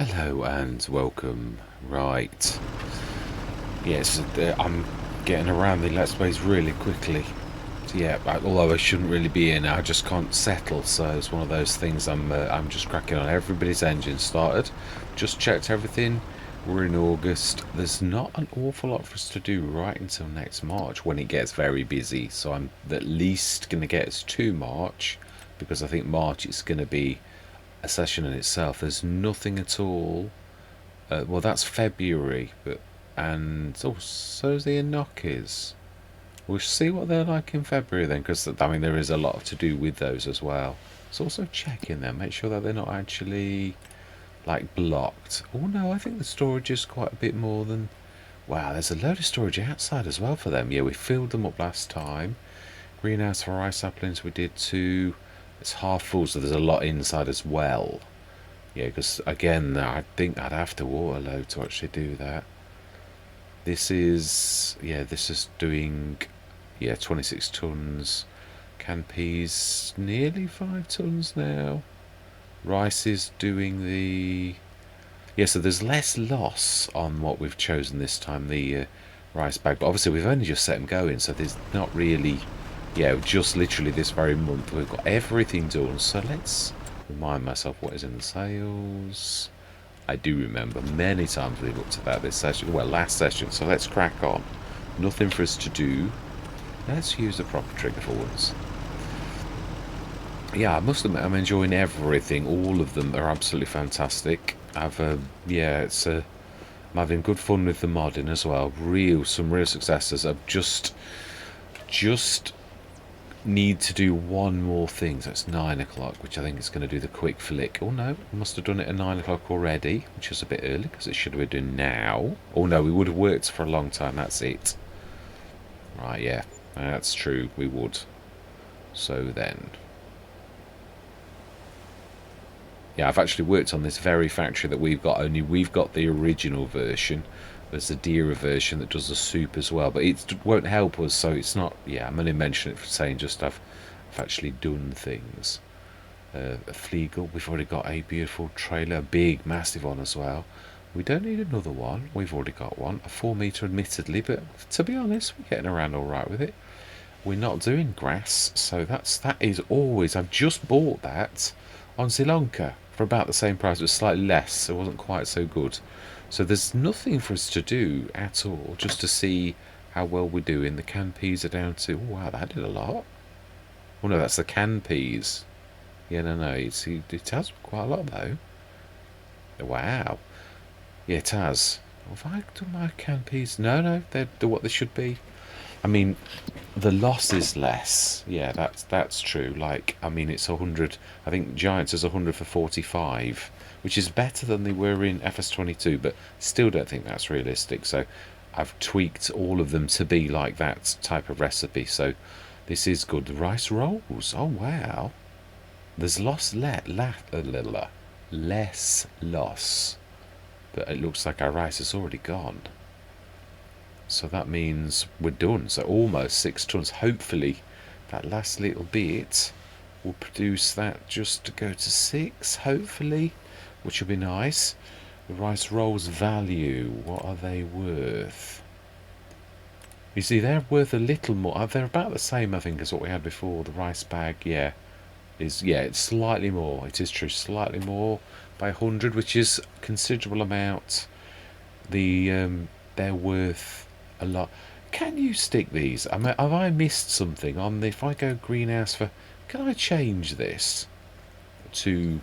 Hello and welcome. Right. Yes, I'm getting around the Let's Plays really quickly. So yeah, although I shouldn't really be in, I just can't settle. So it's one of those things. I'm just cracking on. Everybody's engine started. Just checked everything. We're in August. There's not an awful lot for us to do right until next March when it gets very busy. So I'm at least going to get us to March because I think March is going to be a session in itself. There's nothing at all. Well, that's February, but and so is the Enochies. We'll see what they're like in February then, because I mean there is a lot to do with those as well. So also check in them, make sure that they're not actually like blocked. Oh no, I think the storage is quite a bit more than. Wow, there's a load of storage outside as well for them. Yeah, we filled them up last time. Greenhouse for rice saplings we did too. It's half full, so there's a lot inside as well. Yeah, because again, I think I'd have to waterload to actually do that. This is doing, 26 tons. Canned peas, nearly 5 tons now. Rice is doing the, so there's less loss on what we've chosen this time, the rice bag. But obviously we've only just set them going, so there's not really, just literally this very month we've got everything done. So let's remind myself what is in the sales. I do remember many times we looked at that this session, well, last session, so let's crack on. Nothing for us to do. Let's use the proper trigger for once. Yeah, I must admit I'm enjoying everything. All of them are absolutely fantastic. I'm having good fun with the modding as well. Some real successes. I've just need to do one more thing, so it's 9 o'clock, which I think is going to do the quick flick. Oh no, I must have done it at 9 o'clock already, which is a bit early because it should have been done now. Oh no, we would have worked for a long time, that's it. Right, yeah, that's true, we would. So then, yeah, I've actually worked on this very factory that we've got, only we've got the original version. There's the Dira version that does the soup as well, but it won't help us, so it's not. Yeah, I'm only mentioning it for saying just I've actually done things. A Fleagle, we've already got a beautiful trailer, a big, massive one as well. We don't need another one, we've already got one. A 4 metre admittedly, but to be honest, we're getting around alright with it. We're not doing grass, so that is always. I've just bought that on Sri Lanka for about the same price. It was slightly less, so it wasn't quite so good. So there's nothing for us to do at all, just to see how well we're doing. The canned peas are down to, oh wow, that did a lot. Oh no, that's the canned peas. Yeah, no, it has quite a lot though. Wow. Yeah, it has. Have I done my canned peas? No, they're what they should be. I mean, the loss is less. Yeah, that's true. Like, I mean, it's 100. I think Giants is 100 for 45, which is better than they were in FS22, but still don't think that's realistic. So I've tweaked all of them to be like that type of recipe. So this is good. The rice rolls. Oh wow. There's less loss, but it looks like our rice is already gone. So that means we're done. So almost 6 tons. Hopefully that last little bit will produce that just to go to 6, hopefully, which will be nice. The rice rolls value, what are they worth? You see, they're worth a little more. They're about the same, I think, as what we had before. The rice bag, it's slightly more. It is true, slightly more by 100, which is a considerable amount. They're worth a lot. Can you stick these? Have I missed something on the? If I go greenhouse for, can I change this to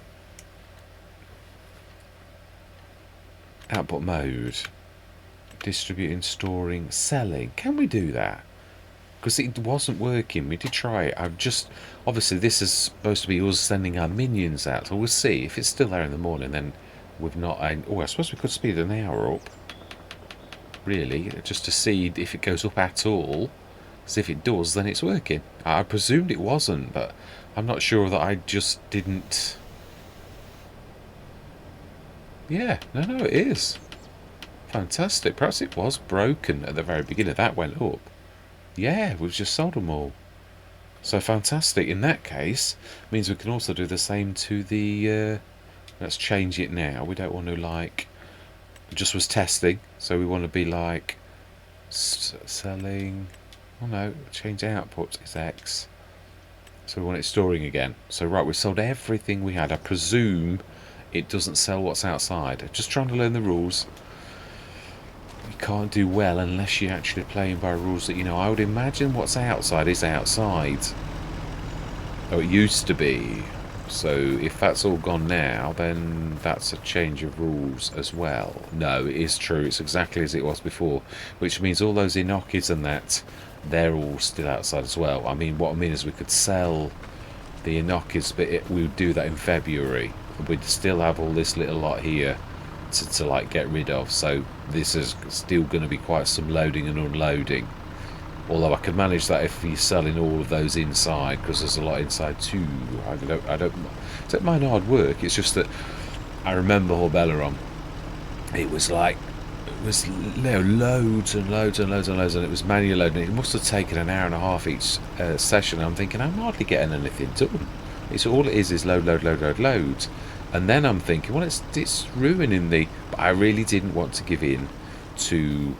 output mode? Distributing, storing, selling. Can we do that? Because it wasn't working. We did try it. Obviously this is supposed to be us sending our minions out. So we'll see if it's still there in the morning. Then we've not. I suppose we could speed an hour up. Really, just to see if it goes up at all. Because if it does, then it's working. I presumed it wasn't, but I'm not sure that I just didn't. Yeah, no, it is. Fantastic. Perhaps it was broken at the very beginning. That went up. Yeah, we've just sold them all. So fantastic. In that case, means we can also do the same to the Let's change it now. We don't want to like, just was testing, so we want to be like selling. Oh no, change output is X. So we want it storing again. So right, we sold everything we had. I presume it doesn't sell what's outside. Just trying to learn the rules. You can't do well unless you're actually playing by rules that you know. I would imagine what's outside is outside. Oh, it used to be. So if that's all gone now, then that's a change of rules as well. No, it is true. It's exactly as it was before, which means all those Inokis and that, they're all still outside as well. I mean, what I mean is we could sell the Inokis, but we would do that in February. We'd still have all this little lot here to like get rid of. So this is still going to be quite some loading and unloading. Although I could manage that if you're selling all of those inside, because there's a lot inside too. I don't mind hard work. It's just that I remember Horbeleron. It was like, it was loads and loads and loads and loads, and it was manual loading. It must have taken an hour and a half each session. I'm thinking I'm hardly getting anything done. It's all it is load, load, load, load, load. And then I'm thinking, well, it's ruining the. But I really didn't want to give in to,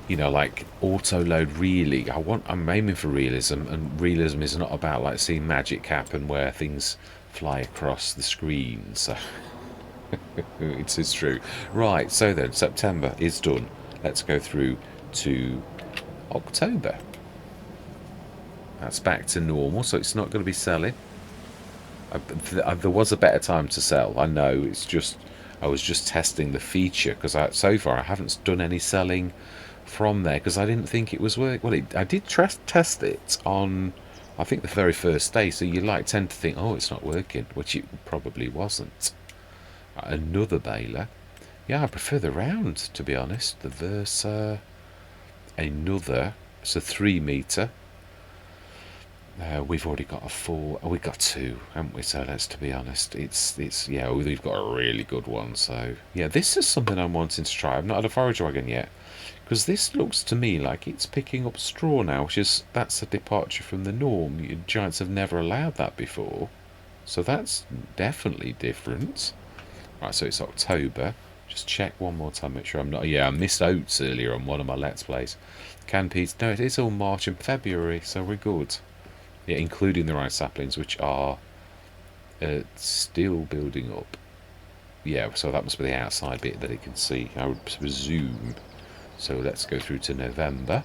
you know, like auto load. Really, I'm aiming for realism, and realism is not about like seeing magic happen where things fly across the screen. So it is true. Right, so then September is done. Let's go through to October. That's back to normal, so it's not going to be selling. There was a better time to sell. I know. It's just I was just testing the feature because so far I haven't done any selling from there because I didn't think it was work. Well, I did test it on, I think, the very first day. So you like tend to think, oh, it's not working, which it probably wasn't. Another baler. Yeah, I prefer the round, to be honest. The Versa. Another. It's a 3 metre. We've already got a 4. Oh, we've got 2, haven't we? So let's, to be honest, it's yeah, we've got a really good one. So yeah, this is something I'm wanting to try. I've not had a forage wagon yet because this looks to me like it's picking up straw now, which is that's a departure from the norm. Giants have never allowed that before, so that's definitely different. Right, so it's October. Just check one more time, make sure I'm not. Yeah, I missed oats earlier on one of my Let's Plays. Canned peas. No, it is all March and February, so we're good. Yeah, including the rice saplings, which are still building up. Yeah, so that must be the outside bit that it can see, I would presume. So let's go through to November,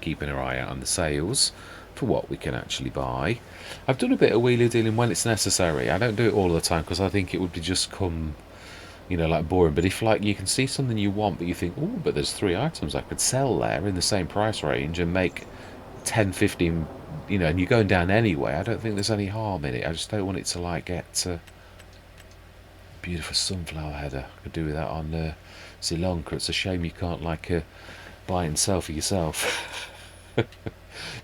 keeping our eye out on the sales for what we can actually buy. I've done a bit of wheelie dealing when it's necessary. I don't do it all the time because I think it would be just come, you know, like boring. But if like you can see something you want, but you think, oh, but there's 3 items I could sell there in the same price range and make 10, 15, you know, and you're going down anyway, I don't think there's any harm in it. I just don't want it to like get beautiful sunflower header. I could do with that on Sri Lanka. It's a shame you can't like buy and sell for yourself.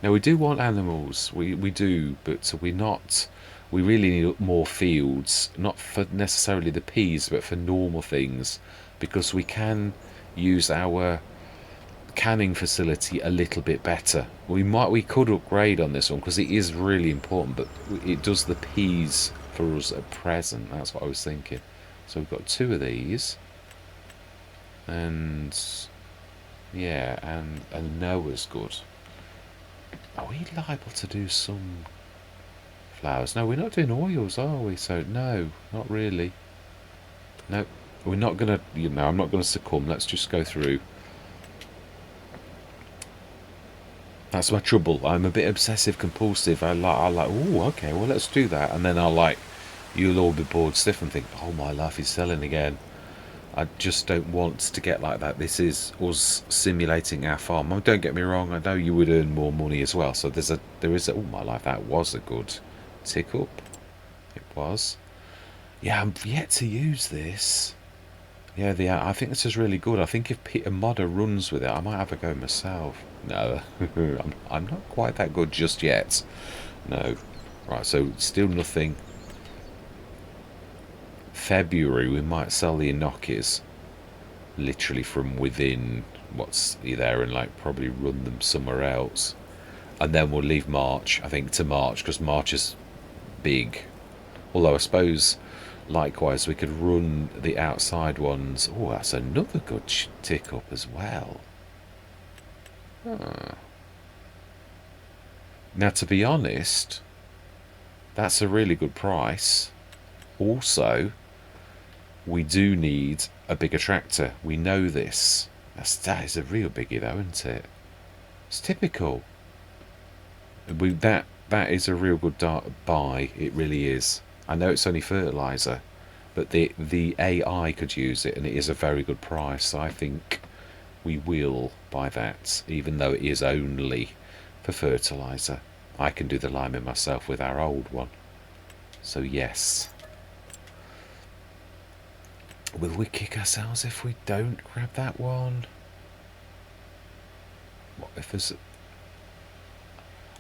Now we do want animals, we do, but we're not. We really need more fields, not for necessarily the peas, but for normal things, because we can use our canning facility a little bit better. We could upgrade on this one because it is really important, but it does the peas for us at present. That's what I was thinking. So we've got 2 of these, and yeah, and Noah's good. Are we liable to do some flowers? No, we're not doing oils, are we? So no, not really. No, we're not gonna. You know, I'm not gonna succumb. Let's just go through. That's my trouble. I'm a bit obsessive compulsive. I like. Oh, okay. Well, let's do that, and then you'll all be bored stiff and think, oh, my life is selling again. I just don't want to get like that. This is us simulating our farm. Oh, don't get me wrong. I know you would earn more money as well. So there is a. Oh, my life. That was a good tick up. It was. Yeah, I'm yet to use this. Yeah, I think this is really good. I think if Peter Modder runs with it, I might have a go myself. No, I'm not quite that good just yet. No. Right, so still nothing. February, we might sell the Inokis literally from within what's there and like probably run them somewhere else. And then we'll leave March, I think, to March, because March is big. Although I suppose, likewise, we could run the outside ones. Oh, that's another good tick up as well. Huh. Now, to be honest, that's a really good price. Also, we do need a bigger tractor. We know this. That is a real biggie, though, isn't it? It's typical. That is a real good buy. It really is. I know it's only fertilizer, but the AI could use it, and it is a very good price. So I think we will buy that, even though it is only for fertilizer. I can do the liming myself with our old one. So yes. Will we kick ourselves if we don't grab that one? What if there's...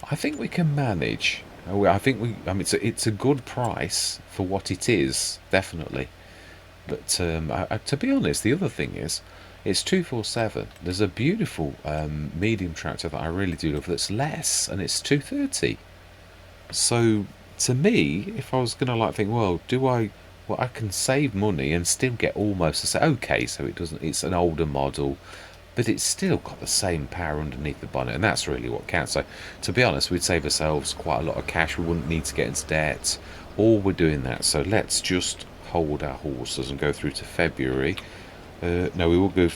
I think we can manage. I think we... I mean, it's a good price for what it is, definitely. But to be honest, the other thing is, it's 247. There's a beautiful medium tractor that I really do love that's less, and it's 230. So to me, if I was going to like think, well, I can save money and still get almost the same. Okay, so it doesn't. It's an older model, but it's still got the same power underneath the bonnet, and that's really what counts. So to be honest, we'd save ourselves quite a lot of cash. We wouldn't need to get into debt, or we're doing that. So let's just hold our horses and go through to February. No, we will go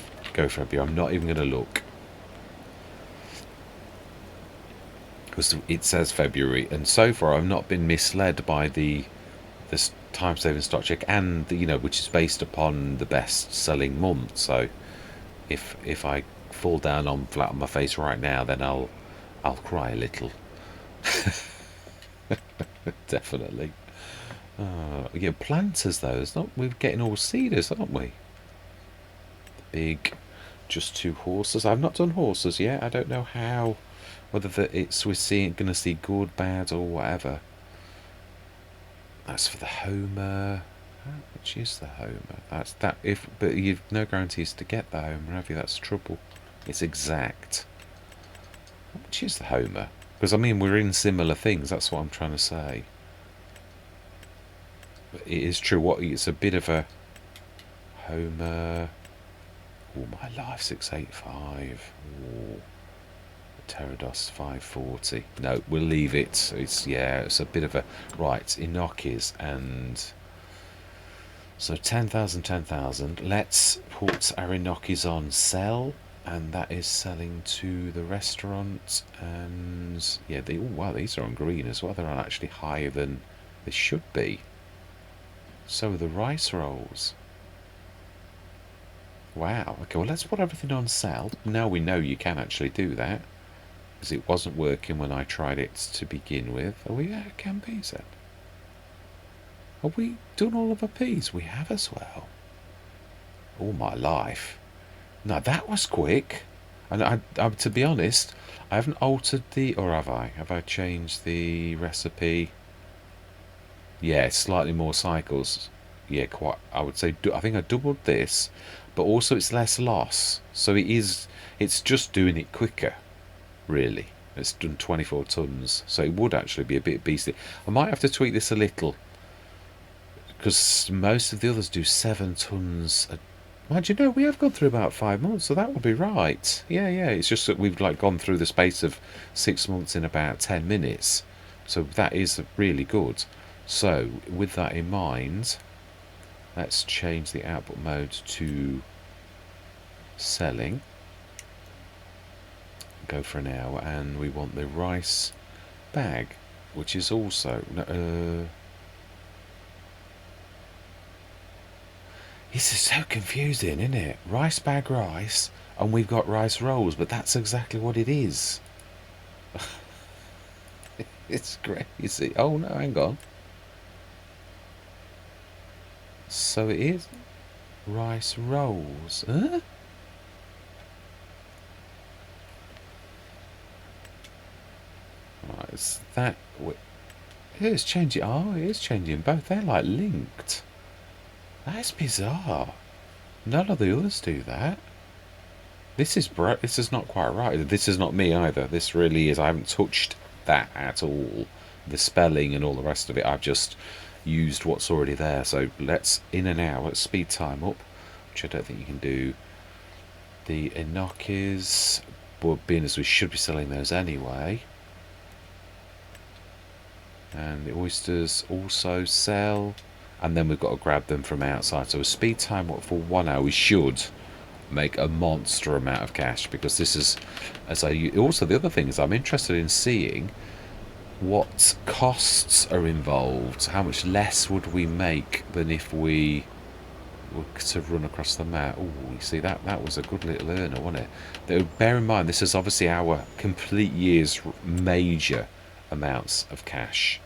February. I'm not even going to look, because it says February, and so far I've not been misled by the time saving stock check, and which is based upon the best selling month. So if I fall down on flat on my face right now, then I'll cry a little. Definitely. Yeah, planters though. It's not. We're getting all seeders, aren't we? Big, just 2 horses. I've not done horses yet. I don't know how, whether we're going to see good, bad, or whatever. That's for the Homer. How much is the Homer? That's that. But you've no guarantees to get the Homer, have you? That's trouble. It's exact. How much is the Homer? Because I mean, we're in similar things. That's what I'm trying to say. But it is true. It's a bit of a Homer. Oh my life, 685. Oh. Pterodos 540. No, we'll leave it. It's a bit of a right. Enochis, and so 10,000, 10,000. Let's put our Enochis on sell, and that is selling to the restaurant. And yeah, wow, these are on green as well. They're on actually higher than they should be. So are the rice rolls. Wow. Okay, well, let's put everything on sell. Now we know you can actually do that, because it wasn't working when I tried it to begin with. Are we at Campees then? Have we done all of our peas? We have as well. All my life. No, that was quick. And I, to be honest, I haven't altered or have I? Have I changed the recipe? Yeah, slightly more cycles. Yeah, quite. I would say, I think I doubled this, but also it's less loss. So it's just doing it quicker, really. It's done 24 tons, so it would actually be a bit beastly. I might have to tweak this a little, because most of the others do 7 tons. Mind you, we have gone through about 5 months, so that would be right. Yeah, it's just that we've gone through the space of 6 months in about 10 minutes, so that is really good. So with that in mind, let's change the output mode to selling. Go for an hour, and we want the rice bag, which is also this is so confusing, isn't it? Rice bag rice, and we've got rice rolls, but that's exactly what it is. It's crazy. Oh no, hang on. So it is rice rolls. Huh? Right, is that... It's changing. Oh, it is changing both. They're linked. That's bizarre. None of the others do that. This is not quite right. This is not me either. This really is. I haven't touched that at all. The spelling and all the rest of it. I've just used what's already there. So let's in and out. Let's speed time up, which I don't think you can do. The enokis, but being as we should be selling those anyway. And the oysters also sell, and then we've got to grab them from outside. So a speed time up for 1 hour, we should make a monster amount of cash, because this is, as I also, the other thing is I'm interested in seeing what costs are involved. How much less would we make than if we were to run across the map? Oh, you see, that was a good little earner, wasn't it? Though bear in mind, this is obviously our complete year's major amounts of cash.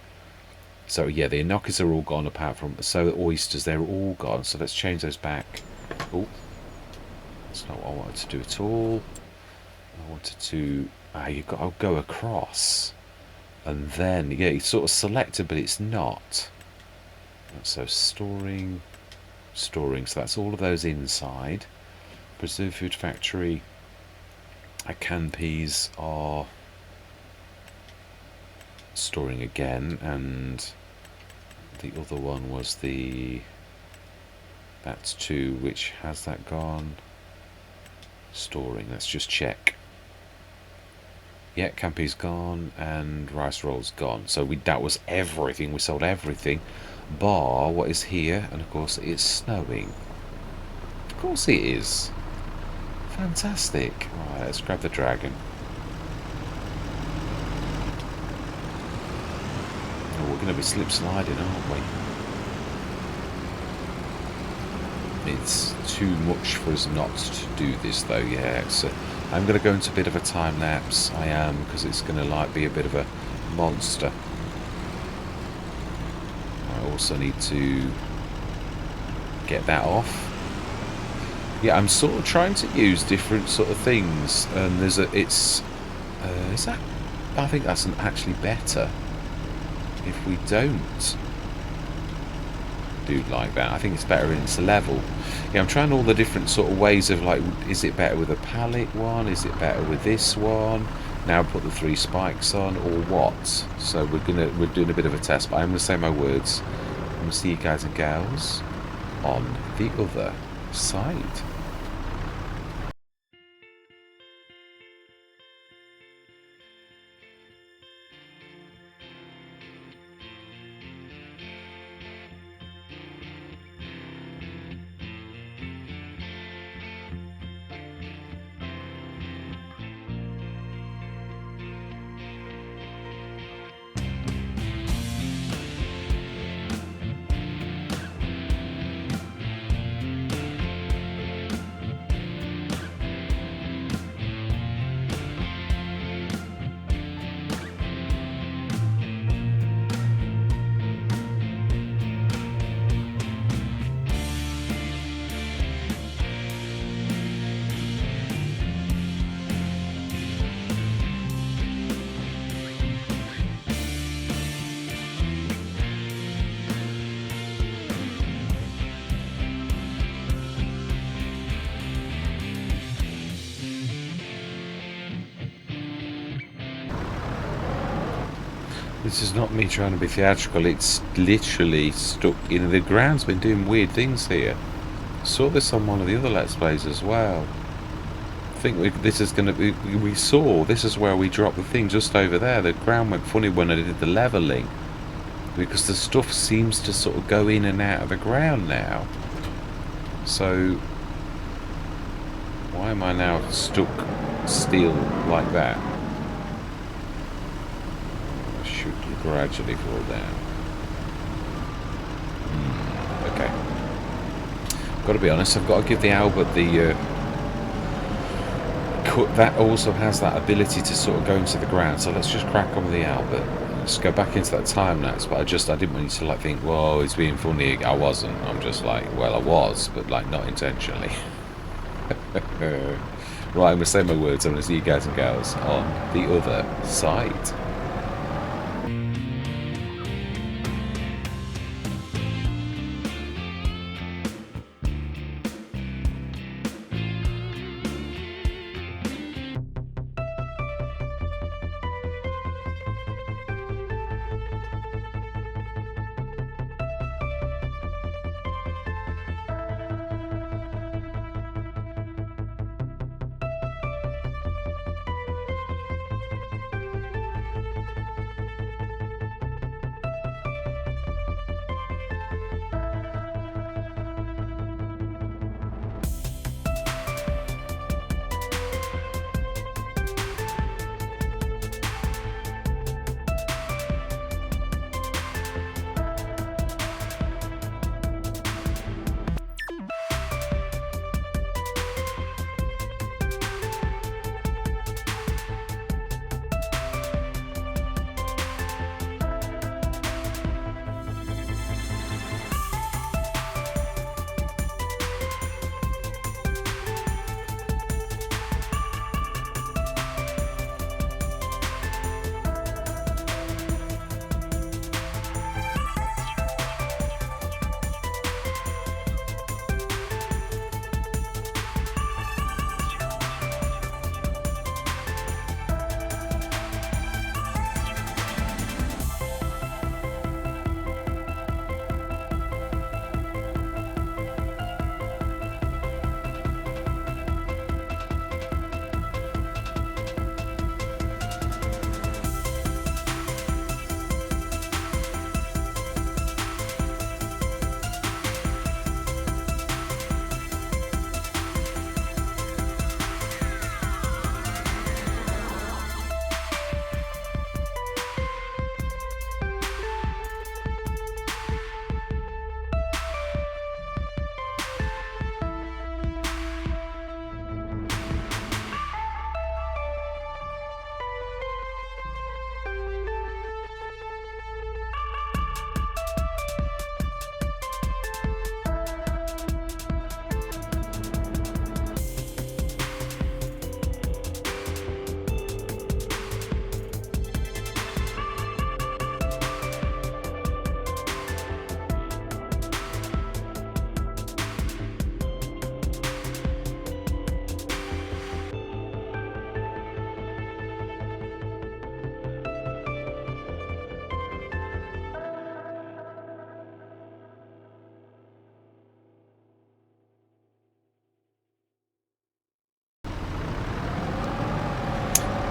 So yeah, the enokis are all gone apart from, so the oysters, they're all gone. So let's change those back. Oh, that's not what I wanted to do at all. I wanted to, you've got to go across. And then, yeah, it's sort of selected, but it's not. So storing, so that's all of those inside. Preserved food factory, canned peas are storing again, and the other one was that's 2, which has that gone? Storing, let's just check. Yeah, canned peas gone, and rice rolls gone. So that was everything. We sold everything, bar what is here, and of course it's snowing. Of course it is. Fantastic. Right, let's grab the dragon. Oh, we're going to be slip sliding, aren't we? It's too much for us not to do this, though. Yeah, I'm going to go into a bit of a time lapse. I am, because it's going to be a bit of a monster. I also need to get that off. Yeah, I'm sort of trying to use different sort of things, and is that? I think that's actually better if we don't do like that. I think it's better in its level. Yeah, I'm trying all the different sort of ways of, like, is it better with a pallet one? Is it better with this one? Now put the 3 spikes on, or what? So we're doing a bit of a test, but I'm gonna say my words. I'm gonna see you guys and gals on the other side. This is not me trying to be theatrical, it's literally stuck in the ground's been doing weird things here. Saw this on one of the other Let's Plays as well. I think this is going to be, this is where we dropped the thing just over there. The ground went funny when I did the levelling, because the stuff seems to sort of go in and out of the ground now. So why am I now stuck still like that? Gradually fall down. Okay. Got to be honest, I've got to give the Albert the that also has that ability to sort of go into the ground. So let's just crack on with the Albert. Let's go back into that time lapse. But I didn't want you to like think, whoa, it's being funny. I wasn't. I'm just like, well, I was, but like not intentionally. Right, I'm going to say my words. I'm going to see you guys and gals on the other side.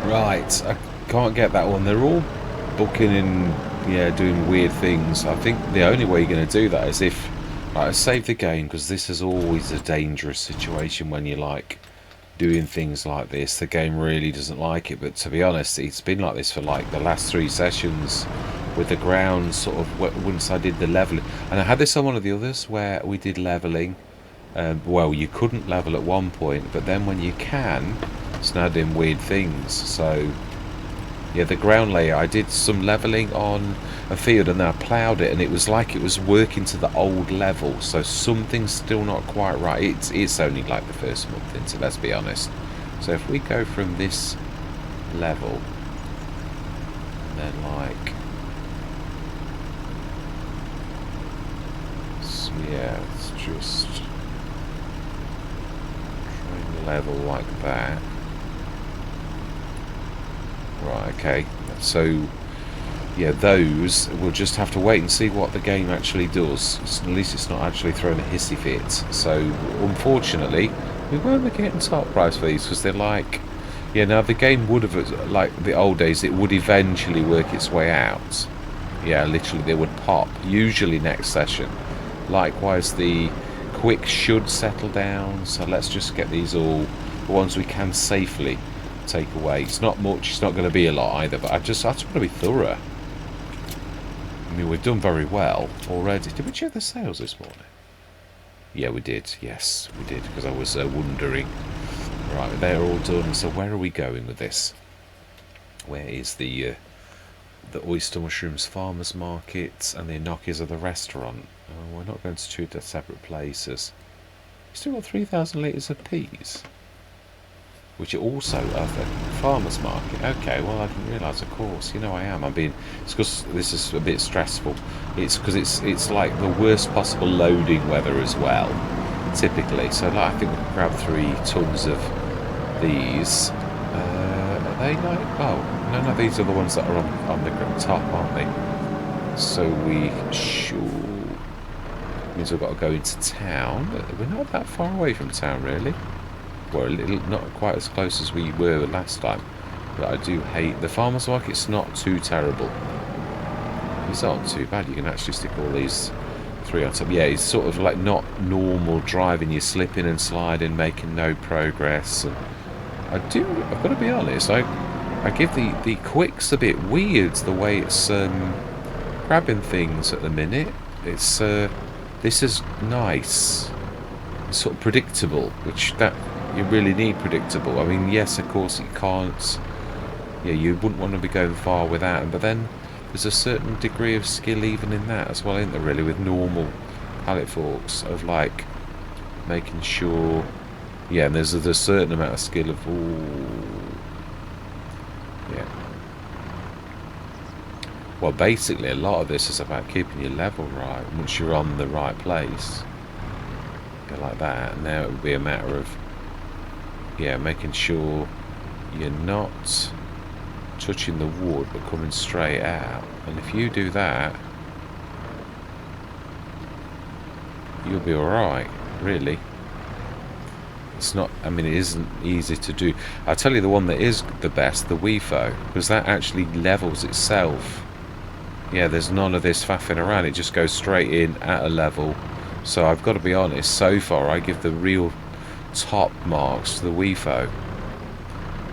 Right, I can't get that one. They're all booking and yeah, doing weird things. I think the only way you're going to do that is if right, I save the game, because this is always a dangerous situation when you like doing things like this. The game really doesn't like it, but to be honest, it's been like this for like the last 3 sessions with the ground sort of once I did the leveling. And I had this on one of the others where we did leveling. Well, you couldn't level at one point, but then when you can, it's now doing weird things. So yeah, the ground layer, I did some leveling on a field and then I ploughed it, and it was like it was working to the old level. So something's still not quite right. It's only like the first month into, let's be honest. So if we go from this level, and then like, so yeah, it's just trying to level like that. Right, okay, so yeah, those we'll just have to wait and see what the game actually does. At least it's not actually throwing a hissy fit. So unfortunately we won't be getting top price for these, because they're like, yeah, now the game would have, like the old days, it would eventually work its way out. Yeah, literally they would pop, usually next session. Likewise the quick should settle down, so let's just get these all, the ones we can safely take away. It's not much, it's not going to be a lot either, but I just want to be thorough. I mean, we've done very well already. Did we check the sales this morning? Yeah, we did. Yes, we did, because I was wondering. Right, they're all done. So where are we going with this? Where is the oyster mushrooms farmers market and the gnocchis of the restaurant? Oh, we're not going to two separate places. Still got 3,000 litres of peas, which are also at the farmers market. Okay, well, I didn't realise, of course. You know I am. It's because this is a bit stressful. It's because it's like the worst possible loading weather as well, typically. So like, I think we can grab 3 tons of these. Are they like, oh, no, these are the ones that are on the top, aren't they? So we sure means we've got to go into town. We're not that far away from town, really. We're a little, not quite as close as we were last time, but I do hate the farmers market's not too terrible. It's not too bad. You can actually stick all these 3 on top. Yeah, it's sort of like not normal driving. You're slipping and sliding, making no progress. And I've got to be honest, I give the quicks a bit weird, the way it's grabbing things at the minute. It's this is nice. It's sort of predictable, which that you really need predictable. I mean, yes, of course you can't. Yeah, you wouldn't want to be going far without them, but then there's a certain degree of skill even in that as well, isn't there? Really, with normal pallet forks, of like making sure. Yeah, and there's a certain amount of skill of. Ooh, yeah. Well, basically, a lot of this is about keeping your level right once you're on the right place. Go like that, and now it would be a matter of, yeah, making sure you're not touching the wood but coming straight out. And if you do that, you'll be alright, really. It's not, I mean, it isn't easy to do. I'll tell you the one that is the best, the WIFO, because that actually levels itself. Yeah, there's none of this faffing around. It just goes straight in at a level. So I've got to be honest, so far I give the real top marks to the WIFO.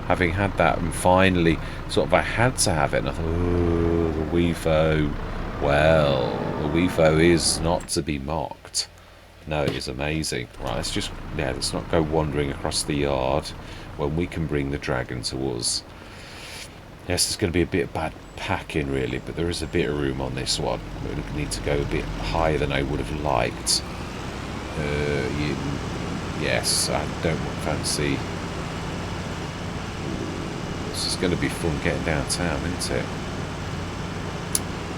Having had that, and finally, sort of I had to have it, and I thought, oh, the WIFO. Well, the WIFO is not to be mocked. No, it is amazing. Right, let's not go wandering across the yard when we can bring the dragon to us. Yes, there's going to be a bit of bad packing, really, but there is a bit of room on this one. We need to go a bit higher than I would have liked. Yes, I don't fancy. This is going to be fun getting downtown, isn't it?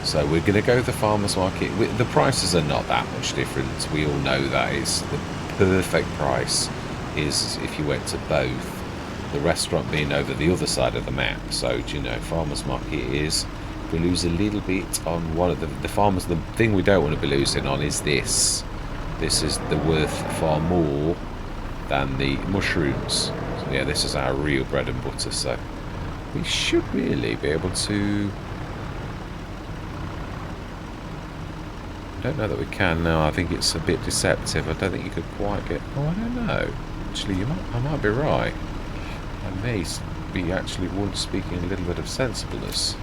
So we're going to go to the farmers market. The prices are not that much different. We all know that. It's the perfect price is if you went to both. The restaurant being over the other side of the map. So, do you know, farmers market is, if we lose a little bit on one of the farmers, the thing we don't want to be losing on is this. This is the worth far more than the mushrooms. So, yeah, this is our real bread and butter. So We should really be able to... I don't know that we can now. I think it's a bit deceptive. I don't think you could quite get... Oh, I don't know. Actually, I might be right. I may be actually speaking a little bit of sensibleness.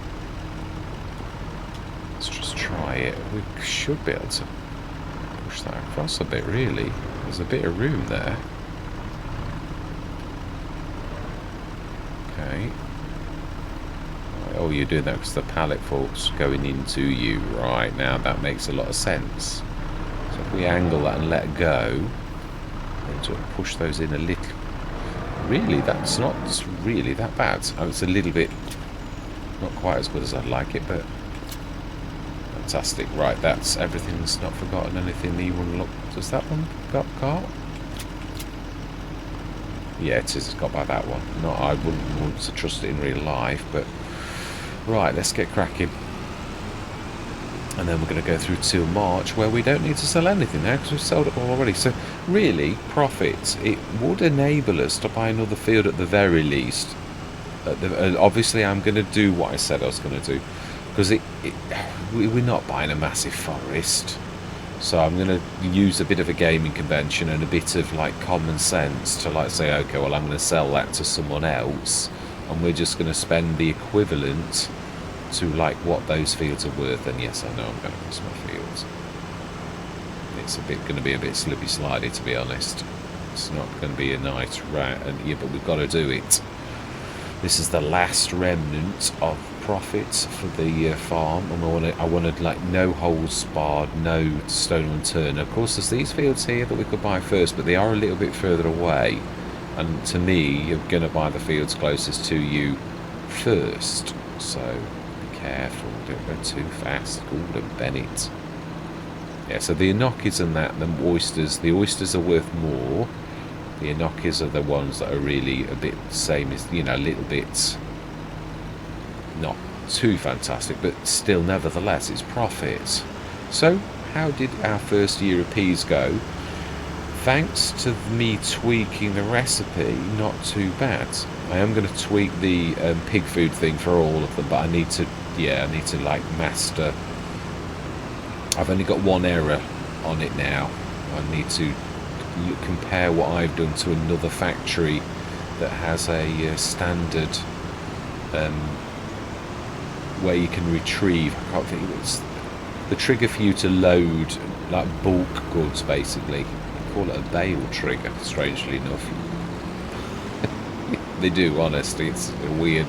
Let's just try it. We should be able to push that across a bit, really. There's a bit of room there. Okay. Oh, you're doing that because the pallet fork's going into you. Right, now that makes a lot of sense. So if we angle that and let go, then sort of push those in a little. Really, that's not really that bad. Oh, it's a little bit, not quite as good as I'd like it, but fantastic. Right, that's everything's not forgotten anything. Even look, does that one got caught? Yeah, it is. It's got by that one. Not, I wouldn't want to trust it in real life, but right, let's get cracking. And then we're going to go through till March, where we don't need to sell anything now because we've sold it all already. So really, profits, it would enable us to buy another field at the very least. Obviously, I'm going to do what I said I was going to do, because we're not buying a massive forest. So I'm going to use a bit of a gaming convention and a bit of like common sense to like say, okay, well, I'm going to sell that to someone else, and we're just going to spend the equivalent to like what those fields are worth. And yes, I know I'm going to cross my fields. It's going to be a bit slippy slidey, to be honest. It's not going to be a nice and yeah, but we've got to do it. This is the last remnant of profits for the farm, and I wanted like no holes barred, no stone unturned. Of course, there's these fields here that we could buy first, but they are a little bit further away. And to me, you're going to buy the fields closest to you first. So be careful, don't go too fast. Gordon Bennett. Yeah, so the enocas and that, the oysters are worth more. The enocas are the ones that are really a bit same as, you know, a little bit not too fantastic, but still nevertheless it's profits. So how did our first year of peas go? Thanks to me tweaking the recipe, not too bad. I am going to tweak the pig food thing for all of them, but I need to like master. I've only got one error on it now. I need to compare what I've done to another factory that has a standard where you can retrieve, I can't think, it's the trigger for you to load like bulk goods, basically. You call it a bale trigger, strangely enough. They do, honestly. It's a weird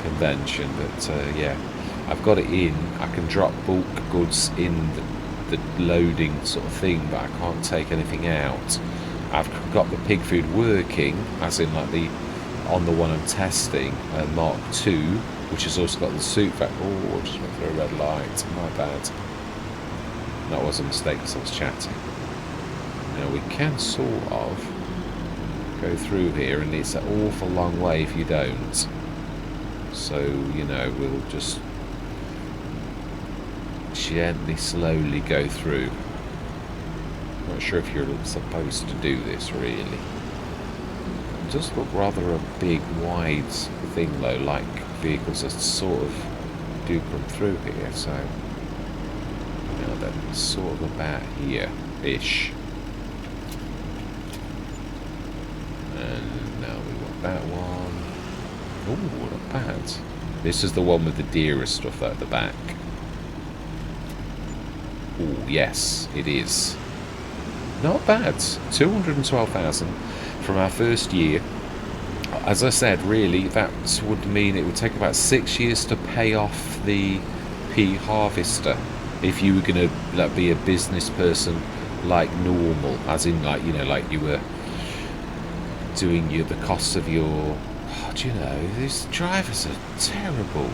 convention, but yeah, I've got it in. I can drop bulk goods in the loading sort of thing, but I can't take anything out. I've got the pig food working, as in like on the one I'm testing, Mark II, which has also got the soup vac. Oh, I just went through a red light. My bad. That was a mistake because I was chatting. Now we can sort of go through here, and it's an awful long way if you don't. So, you know, we'll just gently, slowly go through. Not sure if you're supposed to do this, really. It does look rather a big, wide thing, though, like vehicles that sort of do come through here. So, now then, sort of about here-ish. And now we want that one. Oh, not bad. This is the one with the dearer stuff at the back. Oh, yes, it is. Not bad. 212,000 from our first year. As I said, really, that would mean it would take about 6 years to pay off the pea harvester if you were going to like, be a business person like normal, as in like, you know, like you were doing the costs of your... Oh, do you know, these drivers are terrible.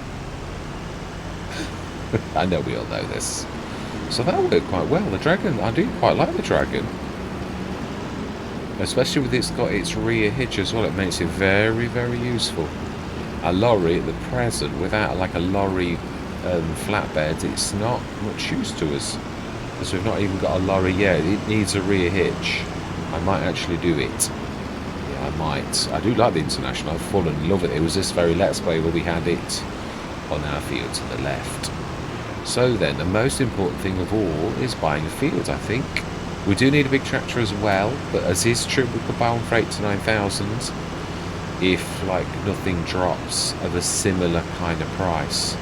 I know we all know this. So that worked quite well. The Dragon, I do quite like the Dragon. Especially with it's got its rear hitch as well. It makes it very, very useful. A lorry at the present, without like a lorry flatbed, it's not much use to us. Because we've not even got a lorry yet. It needs a rear hitch. I might actually do it. Yeah, I do like the International. I've fallen in love with it. It was this very Let's Play where we had it on our field to the left. So then, the most important thing of all is buying a field, I think. We do need a big tractor as well, but as is true, we could buy one for 8 to 9,000 if, like, nothing drops of a similar kind of price.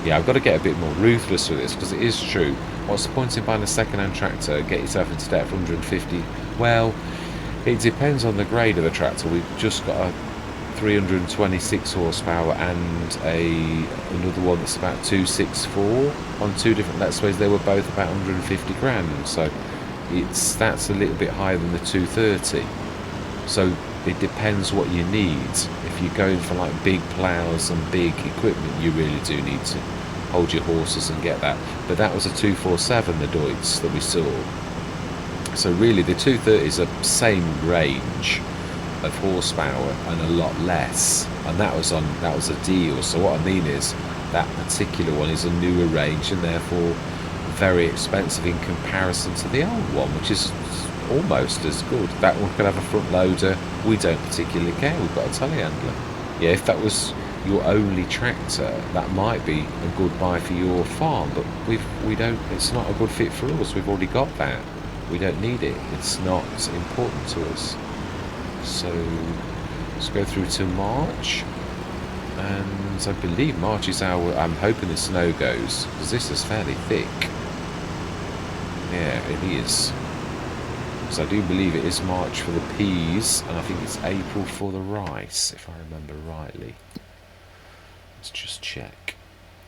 Yeah, I've got to get a bit more ruthless with this, because it is true. What's the point in buying a second-hand tractor, get yourself into debt for 150? Well, it depends on the grade of the tractor. We've just got a 326 horsepower and another one that's about 264 on two different Let's Plays. They were both about 150 grand, so that's a little bit higher than the 230. So it depends what you need. If you're going for like big ploughs and big equipment, you really do need to hold your horses and get that. But that was a 247, the Deutz that we saw. So really the 230 is the same range of horsepower and a lot less, and that was a deal. So what I mean is that particular one is a newer range and therefore very expensive in comparison to the old one, which is almost as good. That one could have a front loader. We don't particularly care. We've got a telehandler. Yeah, if that was your only tractor, that might be a good buy for your farm, but we don't. It's not a good fit for us. We've already got that. We don't need it. It's not important to us. So let's go through to March, and I believe March is our. I'm hoping the snow goes, because this is fairly thick. Yeah, it is. So I do believe it is March for the peas, and I think it's April for the rice, if I remember rightly. Let's just check.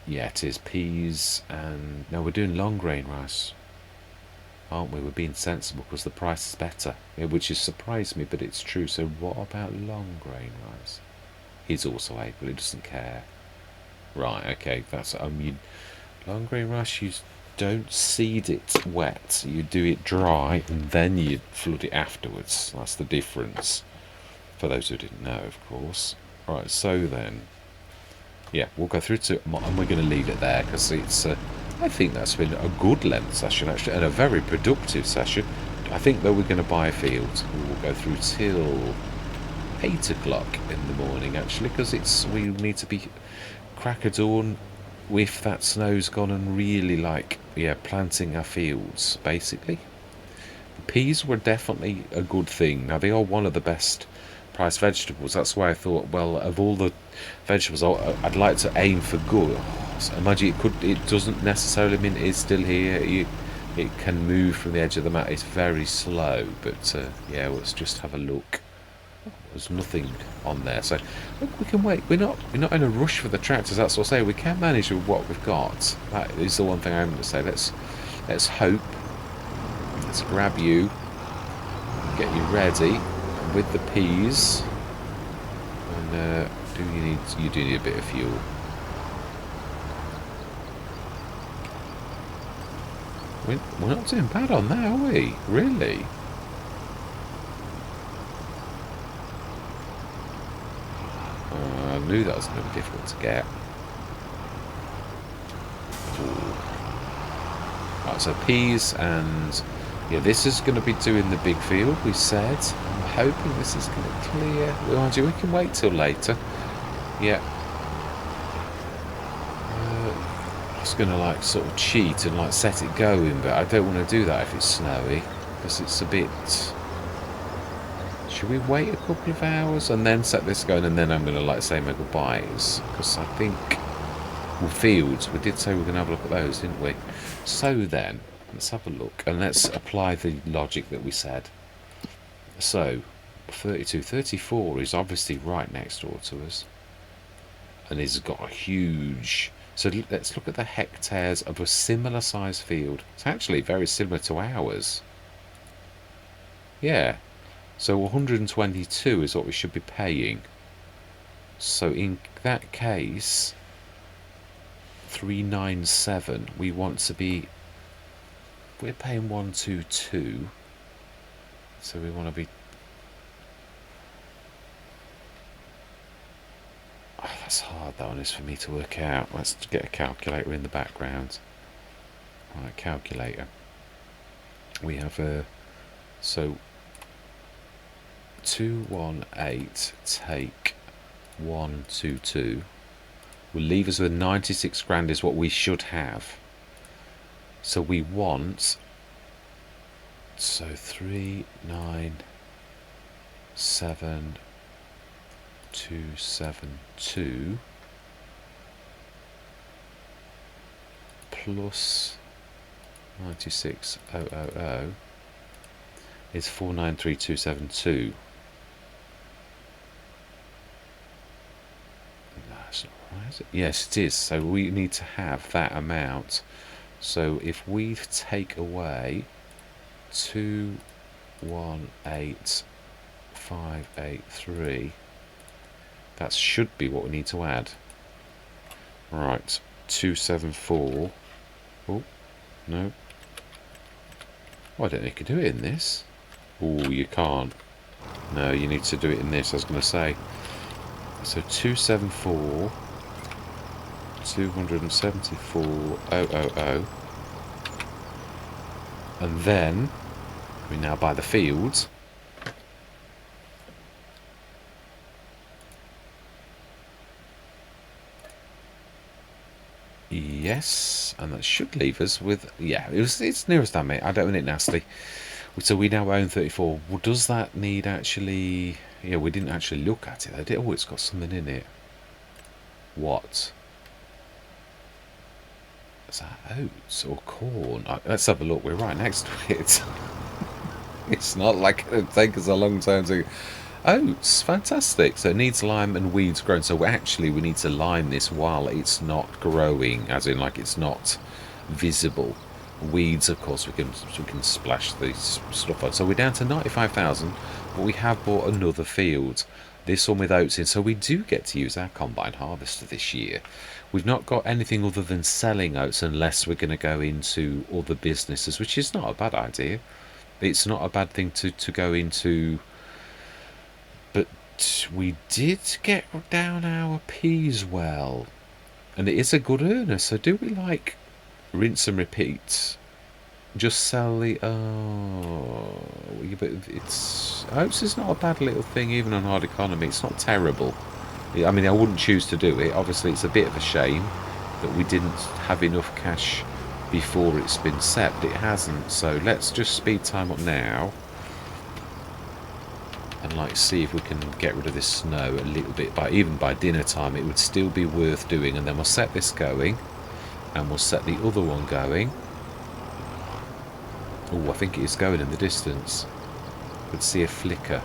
Yeah, it is peas, and no, we're doing long grain rice, aren't we? We're being sensible because the price is better, which has surprised me, but it's true. So what about long grain rice? It's also April. It doesn't care. Right. Okay. That's long grain rice. You don't seed it wet. You do it dry, and then you flood it afterwards. That's the difference. For those who didn't know, of course. Right. So then, yeah, we'll go through to, and we're going to leave it there because it's. I think that's been a good length session, actually, and a very productive session. I think, though, we're going to buy a field. We'll go through till 8 o'clock in the morning, actually, because we need to be crack of dawn if that snow's gone and really, like, yeah, planting our fields, basically. The peas were definitely a good thing. Now, they are one of the best priced vegetables. That's why I thought, well, of all the vegetables, I'd like to aim for good. So imagine it doesn't necessarily mean it's still here. It can move from the edge of the map. It's very slow, but yeah, let's just have a look. There's nothing on there, so look, we can wait. We're not in a rush for the tractors. That's what I say. We can manage with what we've got. That is the one thing I'm going to say. Let's hope. Let's grab you, get you ready with the peas, and you do need a bit of fuel. We're not doing bad on that, are we? Really? I knew that was going to be difficult to get. Ooh. Right, so peas, and yeah, this is going to be doing the big field, we said. I'm hoping this is going to clear. We can wait till later. Yeah. I was going to like sort of cheat and like set it going, but I don't want to do that if it's snowy, because it's a bit. Should we wait a couple of hours and then set this going, and then I'm going to like say my goodbyes, because I think, well, fields, we did say we were going to have a look at those, didn't we? So then let's have a look and let's apply the logic that we said. So 34 is obviously right next door to us, and it's got a huge. So let's look at the hectares of a similar size field. It's actually very similar to ours. Yeah. So 122 is what we should be paying. So in that case, 397, we want to be. We're paying 122. So we want to be. Oh, that's hard, that one is for me to work out. Let's get a calculator in the background. Right, calculator. We have a. So 218 take 122 will leave us with 96 grand is what we should have. So we want, so 397,272 plus 96,000 is 493,272. That's not right, is it? Yes, it is. So we need to have that amount. So if we take away 218,583, that should be what we need to add. Right, 274. Oh, no. Oh, I don't think you can do it in this. Oh, you can't. No, you need to do it in this, I was going to say. So 274, 274,000. And then we now buy the fields. Yes, and that should leave us with, yeah, it's near as damn it. I don't want it nasty. So we now own 34. Well, does that need actually? Yeah, we didn't actually look at it. I did. Oh, it's got something in it. What? Is that oats or corn? Let's have a look. We're right next to it. It's not like it'll take us a long time to. Oats, fantastic. So it needs lime and weeds grown. So we need to lime this while it's not growing, as in like it's not visible. Weeds, of course, we can splash this stuff on. So we're down to 95,000, but we have bought another field. This one with oats in, so we do get to use our combine harvester this year. We've not got anything other than selling oats unless we're going to go into other businesses, which is not a bad idea. It's not a bad thing to go into. But we did get down our peas well, and it is a good earner. So do we like rinse and repeat? Just sell the but it's oats is not a bad little thing even on hard economy. It's not terrible. I mean, I wouldn't choose to do it. Obviously, it's a bit of a shame that we didn't have enough cash before it's been set, but it hasn't. So let's just speed time up now and like see if we can get rid of this snow a little bit. Even by dinner time, it would still be worth doing. And then we'll set this going, and we'll set the other one going. Oh, I think it is going in the distance. Could see a flicker.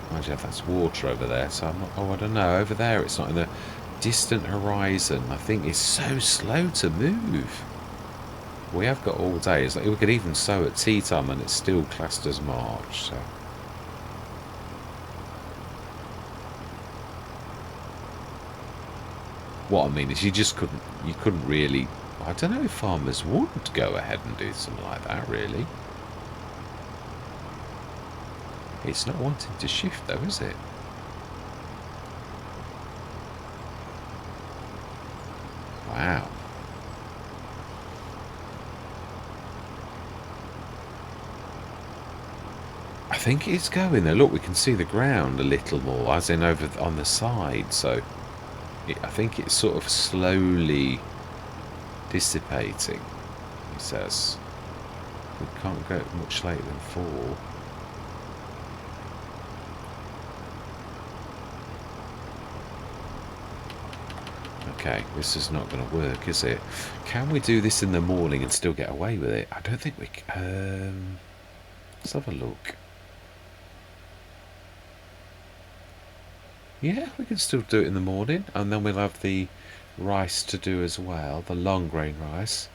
Imagine if that's water over there. So I'm not. Oh, I don't know. Over there, it's not in the distant horizon. I think it's so slow to move. We have got all day. It's like we could even sow at tea time, and it's still classed as March. So. What I mean is, you couldn't really. I don't know if farmers would go ahead and do something like that, really. It's not wanting to shift, though, is it? Wow. I think it's going there. Look, we can see the ground a little more, as in over on the side, so I think it's sort of slowly dissipating, he says. We can't go much later than 4. Okay, this is not going to work, is it? Can we do this in the morning and still get away with it? I don't think we can. Let's have a look. Yeah, we can still do it in the morning, and then we'll have the rice to do as well, the long grain rice.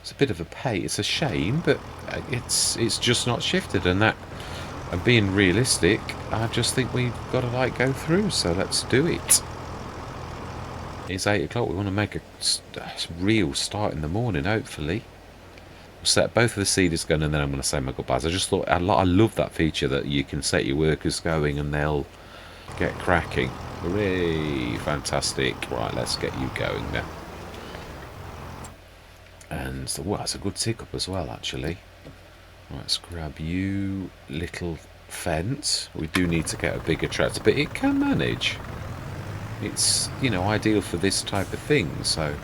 It's a bit of a pain. It's a shame, but it's just not shifted, and being realistic, I just think we've got to like go through. So let's do it. It's 8 o'clock. We want to make a real start in the morning. Hopefully, we'll set both of the seeders going, and then I'm going to say my goodbyes. I just thought I love that feature that you can set your workers going, and they'll get cracking. Hooray! Fantastic. Right, let's get you going now. And well, that's a good tick up as well, actually. Right, let's grab you, little fence. We do need to get a bigger tractor, but it can manage. It's, you know, ideal for this type of thing. So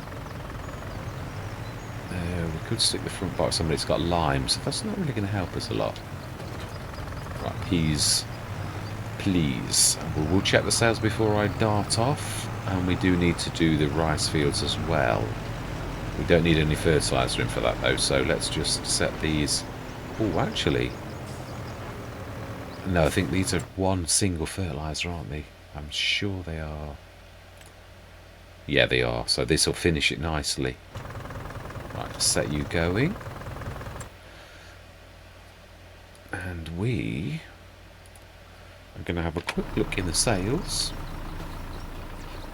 we could stick the front box. Somebody's got lime, so that's not really going to help us a lot. Right, peas, please. We'll check the sales before I dart off, and we do need to do the rice fields as well. We don't need any fertiliser in for that though, so let's just set these. Oh, actually, no, I think these are one single fertiliser, aren't they? I'm sure they are. Yeah, they are. So this will finish it nicely. Right, set you going. And we are going to have a quick look in the sales.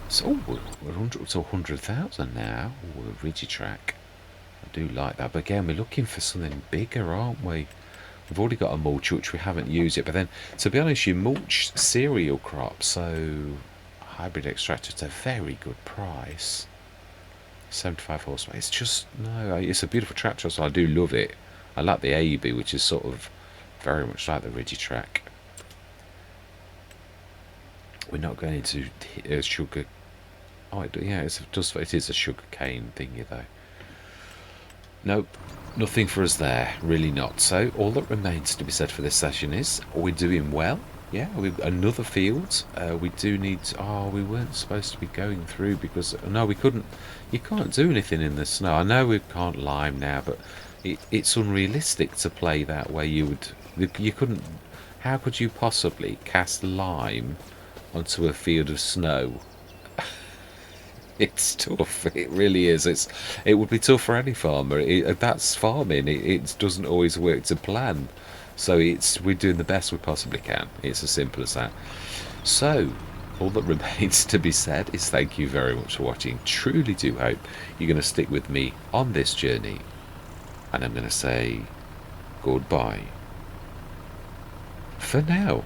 So we're up to 100,000 now. Oh, a Rigitrack. I do like that. But again, we're looking for something bigger, aren't we? We've already got a mulch, which we haven't used yet. But then, to be honest, you mulch cereal crops, so hybrid extractor at a very good price. 75 horsepower. It's just, no, it's a beautiful tractor, so I do love it. I like the AB, which is sort of very much like the Rigitrack. We're not going into sugar. Oh, yeah, it is a sugar cane thingy, though. Nope, nothing for us there, really not. So all that remains to be said for this session is we're doing well. Yeah, we've another field. We do need. Oh, we weren't supposed to be going through because no, we couldn't. You can't do anything in the snow. I know we can't lime now, but it's unrealistic to play that way. You couldn't. How could you possibly cast lime onto a field of snow? It's tough. It really is. It would be tough for any farmer. That's farming. It doesn't always work to plan. So we're doing the best we possibly can. It's as simple as that. So all that remains to be said is thank you very much for watching. Truly do hope you're going to stick with me on this journey. And I'm going to say goodbye for now.